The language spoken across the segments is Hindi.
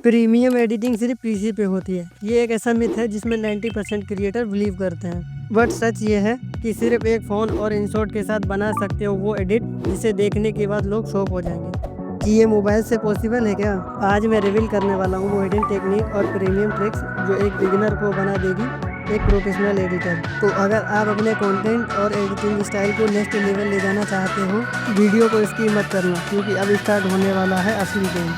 प्रीमियम एडिटिंग सिर्फ पीसी पे होती है। ये एक ऐसा मिथ है जिसमें 90% क्रिएटर बिलीव करते हैं, बट सच ये है कि सिर्फ एक फ़ोन और इनशॉट के साथ बना सकते हो वो एडिट जिसे देखने के बाद लोग शॉक हो जाएंगे कि ये मोबाइल से पॉसिबल है क्या। आज मैं रिवील करने वाला हूँ वो हिडन टेक्निक और प्रीमियम ट्रिक्स जो एक बिगिनर को बना देगी एक प्रोफेशनल एडिटर। तो अगर आप अपने कंटेंट और एडिटिंग स्टाइल को नेक्स्ट लेवल ले जाना चाहते हो, वीडियो को स्किप मत करना क्योंकि अब स्टार्ट होने वाला है असली गेम।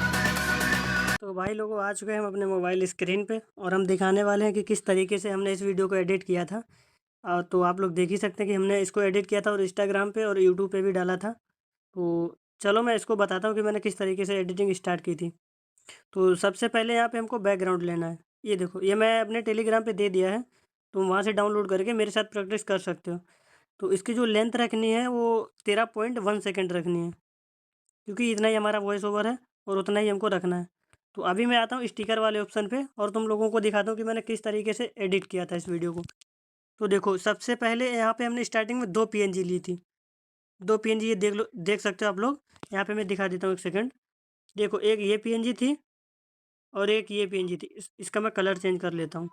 तो भाई लोगों, आ चुके हैं हम अपने मोबाइल स्क्रीन पे और हम दिखाने वाले हैं कि किस तरीके से हमने इस वीडियो को एडिट किया था। तो आप लोग देख ही सकते हैं कि हमने इसको एडिट किया था और इंस्टाग्राम पे और यूट्यूब पे भी डाला था। तो चलो मैं इसको बताता हूँ कि मैंने किस तरीके से एडिटिंग स्टार्ट की थी। तो सबसे पहले यहाँ पे हमको बैकग्राउंड लेना है। ये देखो, ये मैं अपने टेलीग्राम पे दे दिया है, तुम वहाँ से डाउनलोड करके मेरे साथ प्रैक्टिस कर सकते हो। तो इसकी जो लेंथ रखनी है वो 13.1 सेकेंड रखनी है, क्योंकि इतना ही हमारा वॉइस ओवर है और उतना ही हमको रखना है। तो अभी मैं आता हूँ स्टिकर वाले ऑप्शन पे और तुम लोगों को दिखाता हूँ कि मैंने किस तरीके से एडिट किया था इस वीडियो को। तो देखो, सबसे पहले यहाँ पे हमने स्टार्टिंग में 2 पीएनजी ली थी। 2 पीएनजी, ये देख लो, देख सकते हो आप लोग। यहाँ पे मैं दिखा देता हूँ, एक सेकंड। देखो, एक ये पीएनजी थी और एक ये पीएनजी थी। इसका मैं कलर चेंज कर लेता हूँ।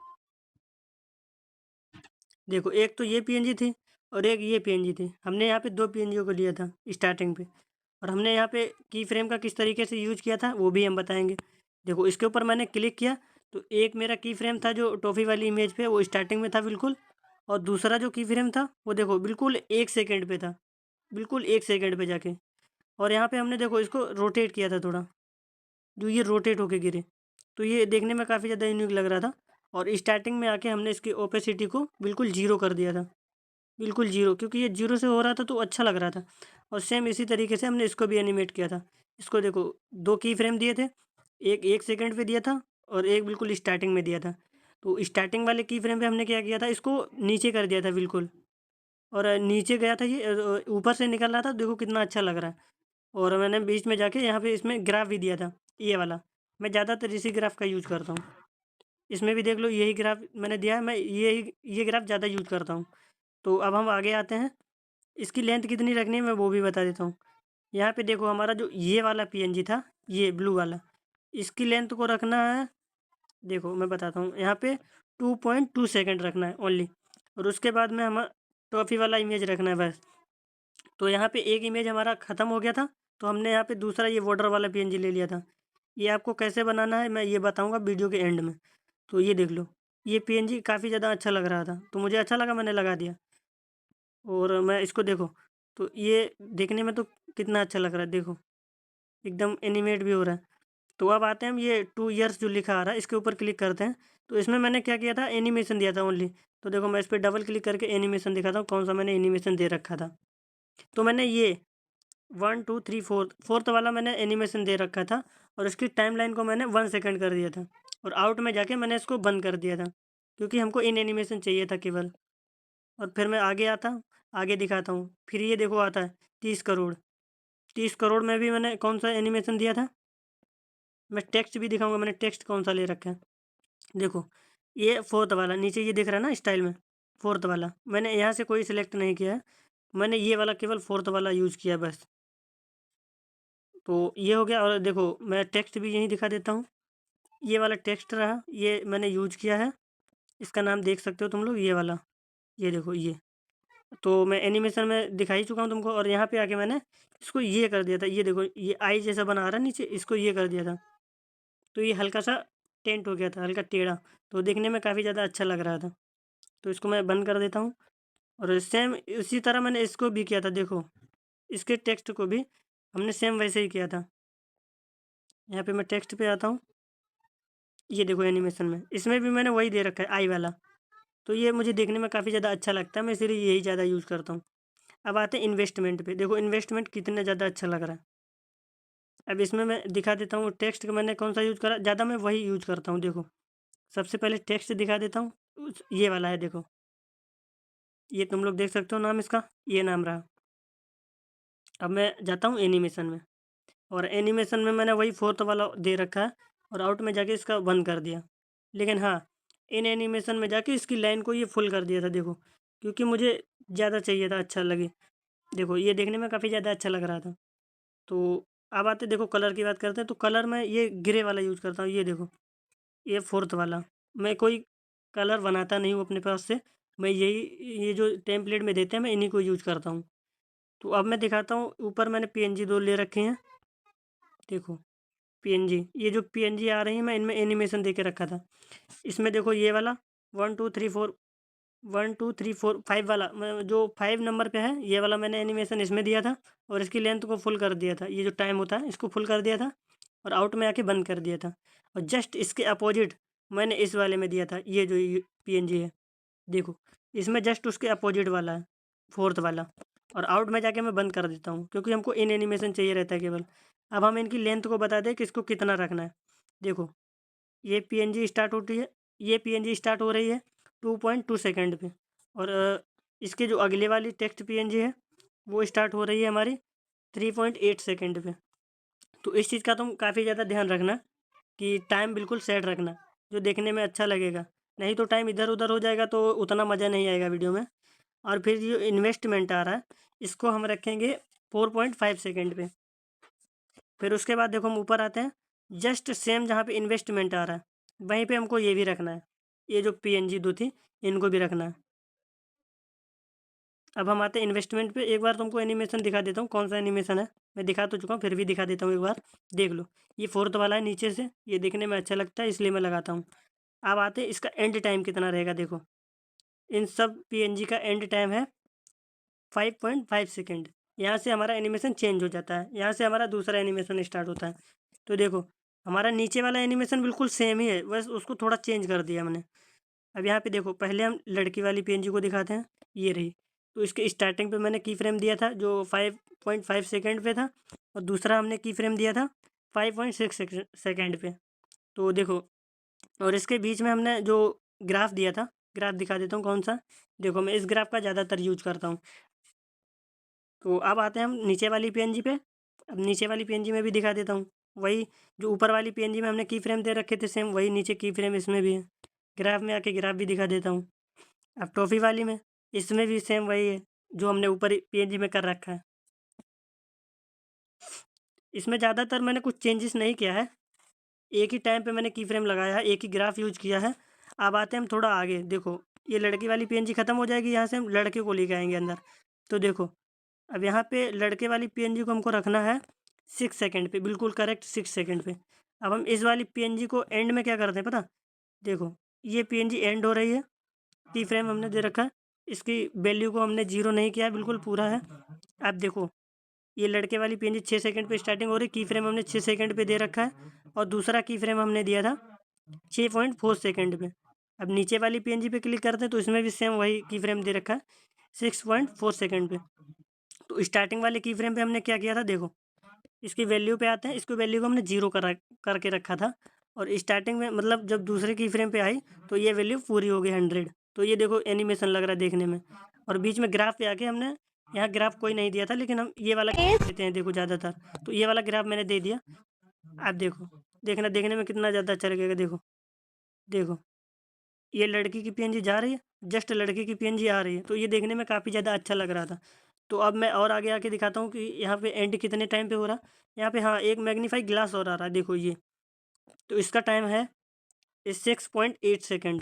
देखो, एक तो ये पीएनजी थी और एक ये पीएनजी थी। हमने यहाँ पे 2 पीएनजियों को लिया था स्टार्टिंग पे। और हमने यहाँ पे की फ्रेम का किस तरीके से यूज़ किया था वो भी हम बताएँगे। देखो, इसके ऊपर मैंने क्लिक किया तो एक मेरा की फ्रेम था जो टॉफ़ी वाली इमेज पे, वो स्टार्टिंग में था बिल्कुल। और दूसरा जो की फ्रेम था वो देखो बिल्कुल 1 सेकंड पे था, बिल्कुल 1 सेकंड पे जाके। और यहाँ पे हमने देखो इसको रोटेट किया था थोड़ा, जो ये रोटेट होके गिरे। तो ये देखने में काफ़ी ज़्यादा यूनिक लग रहा था। और स्टार्टिंग में आके हमने इसकी ओपेसिटी को बिल्कुल ज़ीरो कर दिया था, बिल्कुल ज़ीरो, क्योंकि ये ज़ीरो से हो रहा था तो अच्छा लग रहा था। और सेम इसी तरीके से हमने इसको भी एनिमेट किया था। इसको देखो, 2 की फ्रेम दिए थे, एक 1 सेकंड पे दिया था और एक बिल्कुल स्टार्टिंग में दिया था। तो स्टार्टिंग वाले की फ्रेम पे हमने क्या किया था, इसको नीचे कर दिया था बिल्कुल। और नीचे गया था ये, ऊपर से निकल रहा था, देखो कितना अच्छा लग रहा है। और मैंने बीच में जाके यहाँ पे इसमें ग्राफ भी दिया था, ये वाला। मैं ज़्यादातर इसी ग्राफ का यूज़ करता हूँ। इसमें भी देख लो, यही ग्राफ मैंने दिया है, मैं ये ग्राफ ज़्यादा यूज़ करता हूँ। तो अब हम आगे आते हैं। इसकी लेंथ कितनी रखनी है मैं वो भी बता देता हूँ। यहाँ पे देखो, हमारा जो ये वाला पीएनजी था, ये ब्लू वाला, इसकी लेंथ को रखना है। देखो मैं बताता हूँ, यहाँ पे 2.2 सेकंड रखना है ओनली। और उसके बाद में हम टॉफ़ी वाला इमेज रखना है बस। तो यहाँ पे एक इमेज हमारा ख़त्म हो गया था, तो हमने यहाँ पे दूसरा ये बॉर्डर वाला पीएनजी ले लिया था। ये आपको कैसे बनाना है मैं ये बताऊँगा वीडियो के एंड में। तो ये देख लो, ये पीएनजी काफ़ी ज़्यादा अच्छा लग रहा था, तो मुझे अच्छा लगा, मैंने लगा दिया। और मैं इसको देखो, तो ये देखने में तो कितना अच्छा लग रहा है, देखो एकदम एनिमेट भी हो रहा है। तो अब आते हैं हम, ये 2 इयर्स जो लिखा आ रहा है इसके ऊपर क्लिक करते हैं। तो इसमें मैंने क्या किया था, एनिमेशन दिया था ओनली। तो देखो, मैं इस पे डबल क्लिक करके एनिमेशन दिखाता हूँ, कौन सा मैंने एनिमेशन दे रखा था। तो मैंने ये 1 2 3 4th वाला मैंने एनिमेशन दे रखा था। और इसकी टाइमलाइन को मैंने 1 सेकंड कर दिया था। और आउट में जाके मैंने इसको बंद कर दिया था, क्योंकि हमको इन एनिमेशन चाहिए था केवल। और फिर मैं आगे आता हूँ, आगे दिखाता हूँ। फिर ये देखो आता है 30 करोड़। 30 करोड़ में भी मैंने कौन सा एनिमेशन दिया था, मैं टेक्स्ट भी दिखाऊंगा मैंने टेक्स्ट कौन सा ले रखा है। देखो, ये 4th वाला नीचे ये दिख रहा है ना स्टाइल में, 4th वाला मैंने यहाँ से कोई सिलेक्ट नहीं किया है। मैंने ये वाला केवल 4th वाला यूज़ किया बस। तो ये हो गया। और देखो, मैं टेक्स्ट भी यहीं दिखा देता हूँ। ये वाला टेक्स्ट रहा, ये मैंने यूज़ किया है। इसका नाम देख सकते हो तुम लोग, ये वाला, ये देखो ये। तो मैं एनिमेशन में दिखा ही चुका हूँ तुमको। और यहाँ पे आके मैंने इसको ये कर दिया था, ये देखो ये आई जैसा बना रहा है नीचे, इसको ये कर दिया था। तो ये हल्का सा टेंट हो गया था, हल्का टेढ़ा। तो देखने में काफ़ी ज़्यादा अच्छा लग रहा था। तो इसको मैं बंद कर देता हूँ। और सेम इसी तरह मैंने इसको भी किया था, देखो इसके टेक्स्ट को भी हमने सेम वैसे ही किया था। यहाँ पे मैं टेक्स्ट पे आता हूँ, ये देखो एनिमेशन में, इसमें भी मैंने वही दे रखा है, आई वाला। तो ये मुझे देखने में काफ़ी ज़्यादा अच्छा लगता है, मैं इसलिए यही ज़्यादा यूज़ करता हूँ। अब आते हैं इन्वेस्टमेंट पे। देखो इन्वेस्टमेंट कितना ज़्यादा अच्छा लग रहा है। अब इसमें मैं दिखा देता हूँ टेक्स्ट का मैंने कौन सा यूज़ करा, ज़्यादा मैं वही यूज़ करता हूँ। देखो, सबसे पहले टेक्स्ट दिखा देता हूँ, ये वाला है देखो, ये तुम लोग देख सकते हो नाम इसका, ये नाम रहा। अब मैं जाता हूँ एनिमेशन में, और एनिमेशन में मैंने वही 4th वाला दे रखा है। और आउट में जाके इसका बंद कर दिया। लेकिन हाँ, इन एनिमेशन में जाके इसकी लाइन को ये फुल कर दिया था, देखो, क्योंकि मुझे ज़्यादा चाहिए था, अच्छा लगे। देखो, ये देखने में काफ़ी ज़्यादा अच्छा लग रहा था। तो अब आते देखो कलर की बात करते हैं, तो कलर मैं ये ग्रे वाला यूज़ करता हूँ। ये देखो, ये फोर्थ वाला। मैं कोई कलर बनाता नहीं हूँ अपने पास से, मैं यही ये जो टेम्पलेट में देते हैं मैं इन्हीं को यूज़ करता हूँ। तो अब मैं दिखाता हूँ, ऊपर मैंने पीएनजी 2 ले रखे हैं। देखो पीएनजी, ये जो पीएनजी आ रही है मैं इनमें एनिमेशन दे के रखा था। इसमें देखो ये वाला 1 2 3 4 1 2 3 4 5 वाला, जो 5 नंबर पे है ये वाला मैंने एनिमेशन इसमें दिया था, और इसकी लेंथ को फुल कर दिया था। ये जो टाइम होता है इसको फुल कर दिया था, और आउट में आके बंद कर दिया था। और जस्ट इसके अपोजिट मैंने इस वाले में दिया था, ये जो पीएनजी है। देखो इसमें जस्ट उसके अपोजिट वाला है, फोर्थ वाला। और आउट में जाके मैं बंद कर देता हूँ, क्योंकि हमको इन एनिमेशन चाहिए रहता है केवल। अब हम इनकी लेंथ को बता दें कि इसको कितना रखना है। देखो ये पीएनजी स्टार्ट होती है, ये पीएनजी स्टार्ट हो रही है 2.2 सेकंड पे, और इसके जो अगले वाली टेक्स्ट पीएनजी है वो स्टार्ट हो रही है हमारी 3.8 सेकंड पे। तो इस चीज़ का तुम काफ़ी ज़्यादा ध्यान रखना कि टाइम बिल्कुल सेट रखना, जो देखने में अच्छा लगेगा। नहीं तो टाइम इधर उधर हो जाएगा तो उतना मज़ा नहीं आएगा वीडियो में। और फिर जो इन्वेस्टमेंट आ रहा है इसको हम रखेंगे 4.5 सेकंड पे। फिर उसके बाद देखो हम ऊपर आते हैं, जस्ट सेम जहाँ पे इन्वेस्टमेंट आ रहा है वहीं पे हमको ये भी रखना है। ये जो पीएनजी 2 थी इनको भी रखना है। अब हम आते हैं इन्वेस्टमेंट पे। एक बार तुमको एनिमेशन दिखा देता हूँ, कौन सा एनिमेशन है। मैं दिखा तो चुका हूँ, फिर भी दिखा देता हूँ एक बार, देख लो। ये फोर्थ वाला है नीचे से, ये देखने में अच्छा लगता है इसलिए मैं लगाता हूँ। अब आते हैं इसका एंड टाइम कितना रहेगा। देखो इन सब पीएनजी का एंड टाइम है 5.5 सेकेंड। यहाँ से हमारा एनिमेशन चेंज हो जाता है, यहाँ से हमारा दूसरा एनिमेशन स्टार्ट होता है। तो देखो हमारा नीचे वाला एनिमेशन बिल्कुल सेम ही है, बस उसको थोड़ा चेंज कर दिया मैंने। अब यहाँ पे देखो, पहले हम लड़की वाली पीएनजी को दिखाते हैं, ये रही। तो इसके स्टार्टिंग पे मैंने की फ्रेम दिया था जो 5.5 सेकेंड पे था, और दूसरा हमने की फ्रेम दिया था 5.6 सेकेंड पे। तो देखो, और इसके बीच में हमने जो ग्राफ दिया था, ग्राफ दिखा देता हूँ कौन सा। देखो मैं इस ग्राफ का ज़्यादातर यूज करता हूँ। तो अब आते हैं हम नीचे वाली पीएनजी पे। अब नीचे वाली पीएनजी में भी दिखा देता हूँ, वही जो ऊपर वाली पीएनजी में हमने की फ्रेम दे रखे थे सेम, वही नीचे की फ्रेम इसमें भी है। ग्राफ में आके ग्राफ भी दिखा देता हूँ। अब टॉफ़ी वाली में, इसमें भी सेम वही है जो हमने ऊपर पीएनजी में कर रखा है। इसमें ज़्यादातर मैंने कुछ चेंजेस नहीं किया है, एक ही टाइम पे मैंने की फ्रेम लगाया है, एक ही ग्राफ यूज किया है। अब आते हैं हम थोड़ा आगे। देखो ये लड़की वाली पीएनजी ख़त्म हो जाएगी, यहाँ से हम लड़के को लेके आएंगे अंदर। तो देखो अब यहाँ पे लड़के वाली पीएनजी को हमको रखना है 6 सेकंड पे, बिल्कुल करेक्ट 6 सेकंड पे। अब हम इस वाली पीएनजी को एंड में क्या करते हैं पता। देखो ये पीएनजी एंड हो रही है, की फ्रेम हमने दे रखा है, इसकी वैल्यू को हमने जीरो नहीं किया है, बिल्कुल पूरा है। अब देखो ये लड़के वाली पीएनजी 6 सेकंड पे स्टार्टिंग हो रही, की फ्रेम हमने 6 सेकंड पे दे रखा है, और दूसरा की फ्रेम हमने दिया था 6.4 सेकंड पे। अब नीचे वाली पीएनजी पे क्लिक करते हैं तो इसमें भी सेम वही की फ्रेम दे रखा है 6.4 सेकंड पे। तो स्टार्टिंग वाले की फ्रेम पे हमने क्या किया था, देखो इसकी वैल्यू पे आते हैं, इसको वैल्यू को हमने जीरो करके रखा था, और स्टार्टिंग में मतलब जब दूसरे की फ्रेम पे आई तो ये वैल्यू पूरी हो गई 100। तो ये देखो एनिमेशन लग रहा है देखने में। और बीच में ग्राफ पे आके हमने, यहाँ ग्राफ कोई नहीं दिया था लेकिन हम ये वाला ग्राफ देते हैं देखो ज़्यादातर, तो ये वाला ग्राफ मैंने दे दिया। आप देखो, देखना देखने में कितना ज़्यादा अच्छा लगेगा। देखो देखो ये लड़की की पीएनजी जा रही है, जस्ट लड़के की पीएनजी आ रही है, तो ये देखने में काफ़ी ज़्यादा अच्छा लग रहा था। तो अब मैं और आगे आके दिखाता हूँ कि यहाँ पे एंड कितने टाइम पे हो रहा है। यहाँ पे हाँ एक मैग्नीफाई ग्लास और आ रहा है, देखो ये। तो इसका टाइम है 6.8 सेकेंड।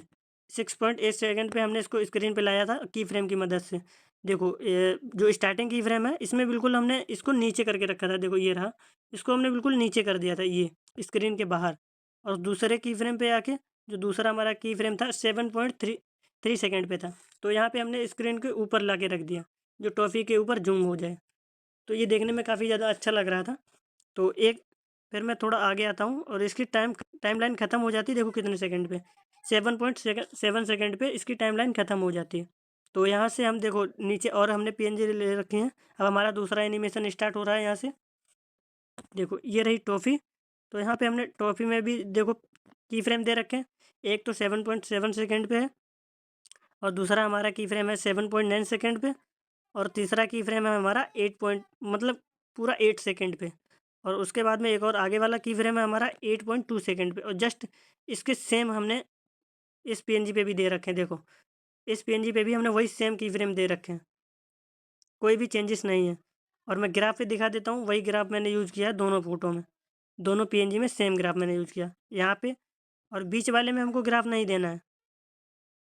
6.8 सेकेंड पे हमने इसको स्क्रीन पे लाया था की फ्रेम की मदद से। देखो ये जो स्टार्टिंग की फ्रेम है इसमें बिल्कुल हमने इसको नीचे करके रखा था, देखो ये रहा। इसको हमने बिल्कुल नीचे कर दिया था ये स्क्रीन के बाहर। और दूसरे की फ्रेम पे आके, जो दूसरा हमारा की फ्रेम था 7.3 सेकेंड पे था, तो यहाँ पे हमने स्क्रीन के ऊपर ला के रख दिया, जो टॉफ़ी के ऊपर जूम हो जाए। तो ये देखने में काफ़ी ज़्यादा अच्छा लग रहा था। तो एक, फिर मैं थोड़ा आगे आता हूँ और इसकी टाइमलाइन ख़त्म हो जाती है, देखो कितने सेकंड पे, 7.7 सेकंड पे इसकी टाइमलाइन ख़त्म हो जाती है। तो यहाँ से हम देखो नीचे और हमने पीएनजी ले रखे हैं। अब हमारा दूसरा एनिमेशन स्टार्ट हो रहा है यहाँ से। देखो ये रही टॉफ़ी। तो यहाँ पे हमने टॉफ़ी में भी देखो की फ्रेम दे रखे हैं, एक तो 7.7 सेकंड पे है, और दूसरा हमारा की फ्रेम है 7.9 सेकंड पे, और तीसरा की फ्रेम है हमारा 8 पॉइंट मतलब पूरा 8 सेकंड पे। और उसके बाद में एक और आगे वाला की फ्रेम है हमारा 8.2 सेकंड पे, और जस्ट इसके सेम हमने इस पीएनजी पे भी दे रखे हैं। देखो इस पीएनजी पे भी हमने वही सेम की फ्रेम दे रखे हैं, कोई भी चेंजेस नहीं है। और मैं ग्राफ पे दिखा देता हूँ, वही ग्राफ मैंने यूज़ किया है दोनों फ़ोटो में, दोनों पीएनजी में सेम ग्राफ मैंने यूज़ किया यहाँ पे। और बीच वाले में हमको ग्राफ नहीं देना है,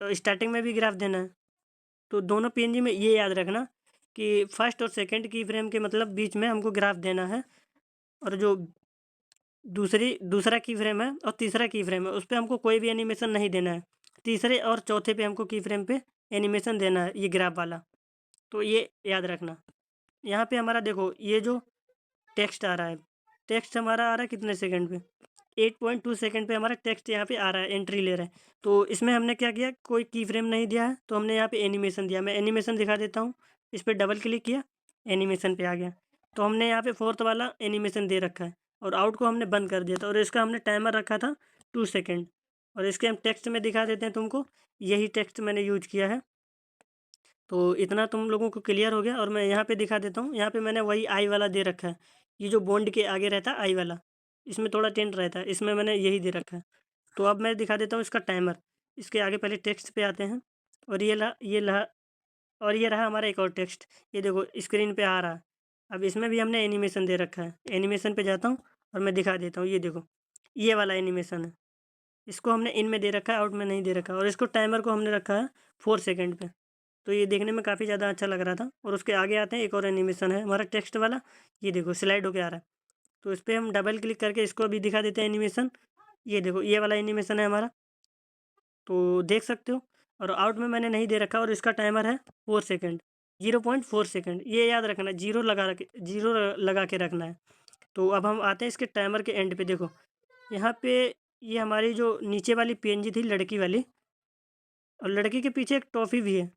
तो स्टार्टिंग में भी ग्राफ देना है। तो दोनों पीएनजी में ये याद रखना कि फर्स्ट और सेकंड की फ्रेम के मतलब बीच में हमको ग्राफ देना है, और जो दूसरा की फ्रेम है और तीसरा की फ्रेम है उस पे हमको कोई भी एनिमेशन नहीं देना है। तीसरे और चौथे पे हमको की फ्रेम पे एनिमेशन देना है, ये ग्राफ वाला। तो ये याद रखना। यहाँ पे हमारा देखो ये जो टेक्स्ट आ रहा है, टेक्स्ट हमारा आ रहा है कितने सेकंड पे, 8.2 सेकंड पे हमारा टेक्स्ट यहाँ पे आ रहा है, एंट्री ले रहा है। तो इसमें हमने क्या किया, कोई की फ्रेम नहीं दिया है, तो हमने यहाँ पे एनिमेशन दिया। मैं एनिमेशन दिखा देता हूँ। इस पर डबल क्लिक किया, एनिमेशन पे आ गया। तो हमने यहाँ पे फोर्थ वाला एनिमेशन दे रखा है, और आउट को हमने बंद कर दिया था, और इसका हमने टाइमर रखा था 2 सेकेंड। और इसके हम टेक्स्ट में दिखा देते हैं तुमको, यही टेक्स्ट मैंने यूज किया है। तो इतना तुम लोगों को क्लियर हो गया। और मैं यहाँ पे दिखा देता हूँ, यहाँ पे मैंने वही आई वाला दे रखा है, ये जो बॉन्ड के आगे रहता है आई वाला, इसमें थोड़ा टेंट रहता है, इसमें मैंने यही दे रखा है। तो अब मैं दिखा देता हूँ इसका टाइमर। इसके आगे पहले टेक्स्ट पे आते हैं, और ये रहा हमारा एक और टेक्स्ट, ये देखो स्क्रीन पे आ रहा है। अब इसमें भी हमने एनिमेशन दे रखा है, एनिमेशन पे जाता हूँ और मैं दिखा देता हूँ, ये देखो ये वाला एनिमेशन है। इसको हमने इन में दे रखा है, आउट में नहीं दे रखा, और इसको टाइमर को हमने रखा है 4 सेकंड पे। तो ये देखने में काफ़ी ज़्यादा अच्छा लग रहा था। और उसके आगे आते हैं, एक और एनिमेशन है हमारा टेक्स्ट वाला, ये देखो स्लाइड होके आ रहा है। तो इस पर हम डबल क्लिक करके इसको अभी दिखा देते हैं एनिमेशन। ये देखो ये वाला एनिमेशन है हमारा, तो देख सकते हो। और आउट में मैंने नहीं दे रखा, और इसका टाइमर है 4 सेकंड, 0.4 सेकंड, ये याद रखना, जीरो लगा के रखना है। तो अब हम आते हैं इसके टाइमर के एंड पे। देखो यहाँ पे ये हमारी जो नीचे वाली पीएनजी थी लड़की वाली, और लड़की के पीछे एक टॉफ़ी भी है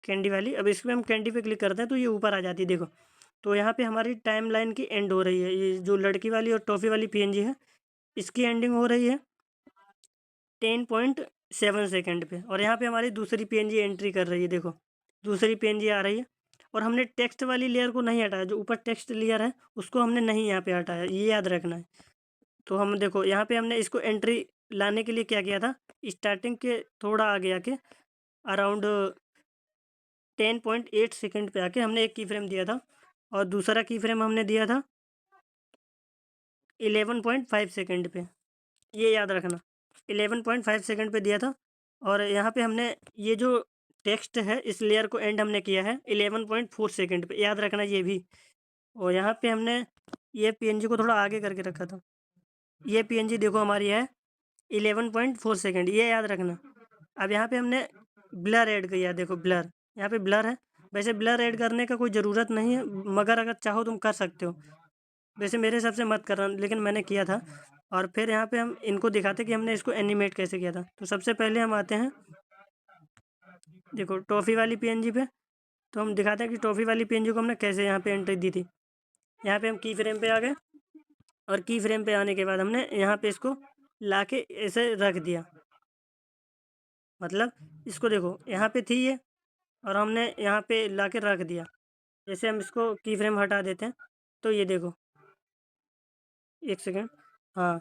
कैंडी वाली। अब इसमें हम कैंडी पे क्लिक करते हैं तो ये ऊपर आ जाती है, देखो। तो यहाँ पे हमारी टाइम लाइन की एंड हो रही है, ये जो लड़की वाली और टॉफ़ी वाली पीएनजी है इसकी एंडिंग हो रही है 10.7 सेकंड पे। और यहाँ पे हमारी दूसरी पीएनजी एंट्री कर रही है, देखो दूसरी पीएनजी आ रही है। और हमने टेक्स्ट वाली लेयर को नहीं हटाया, जो ऊपर टेक्स्ट लेयर है उसको हमने नहीं यहाँ पे हटाया, ये याद रखना है। तो हम देखो यहाँ पे हमने इसको एंट्री लाने के लिए क्या किया था, स्टार्टिंग के थोड़ा आगे आके अराउंड 10.8 सेकंड पे आके हमने एक की फ्रेम दिया था, और दूसरा की फ्रेम हमने दिया था 11.5 सेकंड पे, ये याद रखना 11.5 सेकंड पे दिया था। और यहाँ पे हमने ये जो टेक्स्ट है इस लेयर को एंड हमने किया है 11.4 सेकंड पे, याद रखना ये भी। और यहाँ पे हमने ये पीएनजी को थोड़ा आगे करके रखा था, ये पीएनजी देखो हमारी है 11.4 सेकंड, ये याद रखना। अब यहाँ पे हमने ब्लर ऐड किया, देखो ब्लर, यहाँ पे ब्लर है। वैसे ब्लर ऐड करने का कोई ज़रूरत नहीं है, मगर अगर चाहो तुम कर सकते हो। वैसे मेरे हिसाब से मत करना, लेकिन मैंने किया था। और फिर यहाँ पे हम इनको दिखाते कि हमने इसको एनिमेट कैसे किया था। तो सबसे पहले हम आते हैं, देखो टॉफ़ी वाली पीएनजी पे। तो हम दिखाते हैं कि टॉफ़ी वाली पीएनजी को हमने कैसे यहाँ पे एंट्री दी थी। यहाँ पे हम की फ्रेम पे आ गए, और की फ्रेम पे आने के बाद हमने यहाँ पे इसको ला के ऐसे रख दिया। मतलब इसको देखो यहाँ पे थी ये, और हमने यहाँ पे ला के रख दिया। जैसे हम इसको की फ्रेम हटा देते हैं, तो ये देखो, एक सेकेंड, हाँ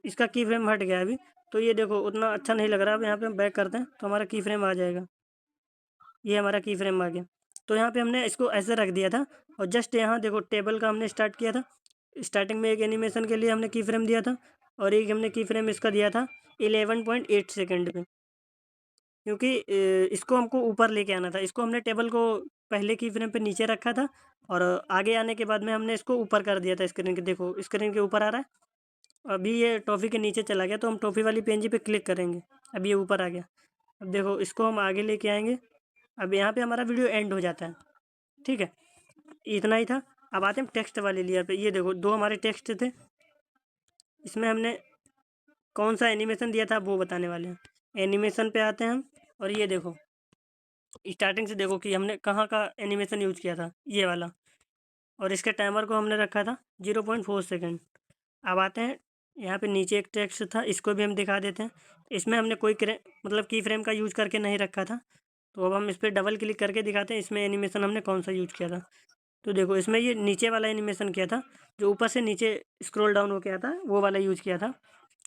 इसका की फ्रेम हट गया अभी। तो ये देखो उतना अच्छा नहीं लग रहा। अब यहाँ पे हम बैक करते हैं तो हमारा की फ्रेम आ जाएगा, ये हमारा की फ्रेम आ गया। तो यहाँ पे हमने इसको ऐसे रख दिया था, और जस्ट यहाँ देखो टेबल का हमने स्टार्ट किया था। स्टार्टिंग में एक एनिमेशन के लिए हमने की फ्रेम दिया था, और एक हमने की फ्रेम इसका दिया था 11.8 सेकंड पे, क्योंकि इसको हमको ऊपर लेके आना था। इसको हमने टेबल को पहले की फ्रेम पे नीचे रखा था, और आगे आने के बाद में हमने इसको ऊपर कर दिया था स्क्रीन के, देखो स्क्रीन के ऊपर आ रहा है। अभी ये टॉफ़ी के नीचे चला गया, तो हम टॉफ़ी वाली पेंजी पे क्लिक करेंगे, अब ये ऊपर आ गया। अब देखो इसको हम आगे लेके आएंगे। अब यहाँ पे हमारा वीडियो एंड हो जाता है, ठीक है, इतना ही था। अब आते हैं टेक्स्ट वाली लेयर पे। ये देखो दो हमारे टेक्स्ट थे, इसमें हमने कौन सा एनिमेशन दिया था वो बताने वाले हैं। एनिमेशन पे आते हैं हम, और ये देखो स्टार्टिंग से देखो कि हमने कहाँ का एनिमेशन यूज किया था, ये वाला। और इसके टाइमर को हमने रखा था 0.4 सेकेंड। अब आते हैं यहाँ पे नीचे एक टेक्स्ट था, इसको भी हम दिखा देते हैं। इसमें हमने कोई मतलब की फ्रेम का यूज करके नहीं रखा था। तो अब हम इस पर डबल क्लिक करके दिखाते हैं इसमें एनिमेशन हमने कौन सा यूज किया था। तो देखो इसमें ये नीचे वाला एनिमेशन किया था, जो ऊपर से नीचे स्क्रॉल डाउन हो गया था, वो वाला यूज किया था।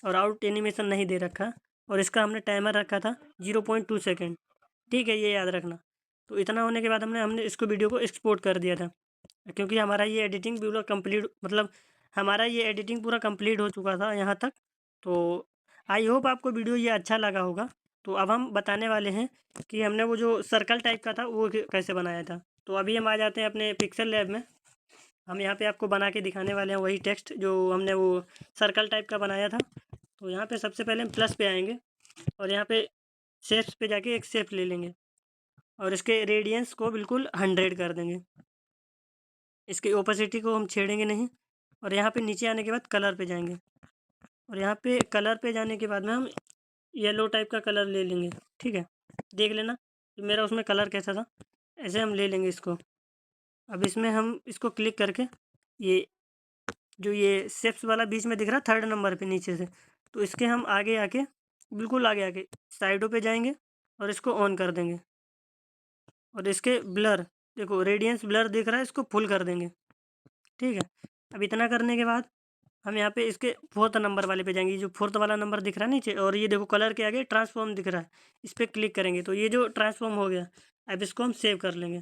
और आउट एनिमेशन नहीं दे रखा, और इसका हमने टाइमर रखा था 0.2 सेकेंड, ठीक है, ये याद रखना। तो इतना होने के बाद हमने इसको वीडियो को एक्सपोर्ट कर दिया था, क्योंकि हमारा ये एडिटिंग पूरा कंप्लीट, मतलब हमारा ये एडिटिंग पूरा कंप्लीट हो चुका था यहाँ तक। तो आई होप आपको वीडियो ये अच्छा लगा होगा। तो अब हम बताने वाले हैं कि हमने वो जो सर्कल टाइप का था वो कैसे बनाया था। तो अभी हम आ जाते हैं अपने पिक्सल लैब में। हम यहाँ पे आपको बना के दिखाने वाले हैं वही टेक्स्ट जो हमने वो सर्कल टाइप का बनाया था। तो यहाँ पे सबसे पहले हम प्लस पे आएंगे और यहाँ पे शेप्स पे जाके एक शेप ले लेंगे और इसके रेडियंस को बिल्कुल 100 कर देंगे। इसकी ओपेसिटी को हम छेड़ेंगे नहीं। और यहाँ पे नीचे आने के बाद कलर पे जाएंगे और यहाँ पे कलर पे जाने के बाद में हम येलो टाइप का कलर ले लेंगे। ठीक है, देख लेना कि मेरा उसमें कलर कैसा था, ऐसे हम ले लेंगे इसको। अब इसमें हम इसको क्लिक करके ये जो ये शेप्स वाला बीच में दिख रहा है 3rd नंबर पे नीचे से, तो इसके हम आगे आके बिल्कुल आगे आके साइडों पे जाएंगे और इसको ऑन कर देंगे। और इसके ब्लर देखो, रेडियंस ब्लर दिख रहा है, इसको फुल कर देंगे। ठीक है, अब इतना करने के बाद हम यहाँ पे इसके 4th नंबर वाले पे जाएंगे। जो 4th वाला नंबर दिख रहा है नीचे, और ये देखो कलर के आगे ट्रांसफॉर्म दिख रहा है, इस पर क्लिक करेंगे तो ये जो ट्रांसफॉर्म हो गया। अब इसको हम सेव कर लेंगे।